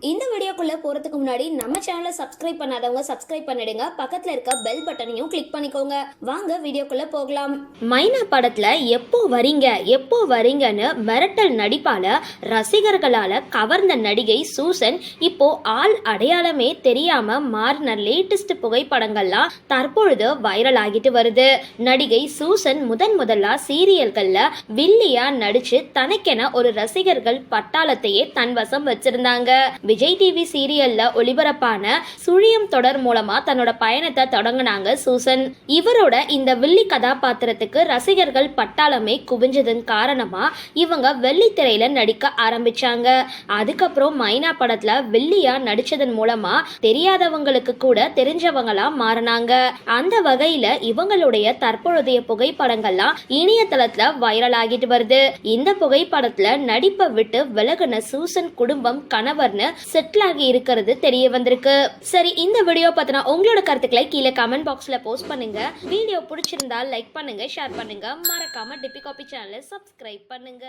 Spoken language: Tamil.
இந்த வீடியோக்குள்ள போறதுக்கு முன்னாடி நம்ம சேனலை சப்ஸ்கிரைப் பண்ணாதவங்க சப்ஸ்கிரைப் பண்ணிடுங்க, பக்கத்துல இருக்க பெல் பட்டனையும் கிளிக் பண்ணிக்கோங்க. வாங்க வீடியோக்குள்ள போகலாம். மைனா படத்துல எப்போ வரீங்கன்னு மிரட்டல் நடிப்பால ரசிகர்களால கவர்ந்த நடிகை சூசன் இப்போ ஆள் அடையாளமே தெரியாம மாறின லேட்டஸ்ட் புகைப்படங்கள்லாம் தற்பொழுது வைரல் ஆகிட்டு வருது. நடிகை சூசன் முதலா சீரியல்கள்ல வில்லியா நடிச்சு தனக்கென ஒரு ரசிகர்கள் பட்டாளத்தையே தன்வசம் வச்சிருந்தாங்க. விஜய் டிவி சீரியல்ல ஒளிபரப்பான சுழியம் தொடர் மூலமா தன்னோட பயணத்தை தொடங்கினாங்க சூசன். இவரோட இந்த வில்லி கதாபாத்திரத்துக்கு ரசிகர்கள் பட்டாளமே குவிஞ்சதன் காரணமா இவங்க வெள்ளித்திரையில நடிக்க ஆரம்பிச்சாங்க. அதுக்கப்புறம் மைனா படத்துல வில்லியா நடிச்சதன் மூலமா தெரியாதவங்களுக்கு கூட தெரிஞ்சவங்களா மாறினாங்க. அந்த வகையில இவங்களுடைய தற்பொழுதைய புகைப்படங்கள்லாம் இணையதளத்துல வைரல் ஆகிட்டு வருது. இந்த புகைப்படத்துல நடிப்பை விட்டு விலகுன சூசன் குடும்பம் கணவர்னு செட்டில் ஆகி இருக்கிறது தெரிய வந்திருக்கு. சரி, இந்த வீடியோ பத்தின உங்களோட கருத்துக்களை கீழே கமெண்ட் பாக்ஸ்ல போஸ்ட் பண்ணுங்க. வீடியோ பிடிச்சிருந்தா லைக் பண்ணுங்க, ஷேர் பண்ணுங்க, மறக்காம டிபி காபி சேனலை சப்ஸ்கிரைப் பண்ணுங்க.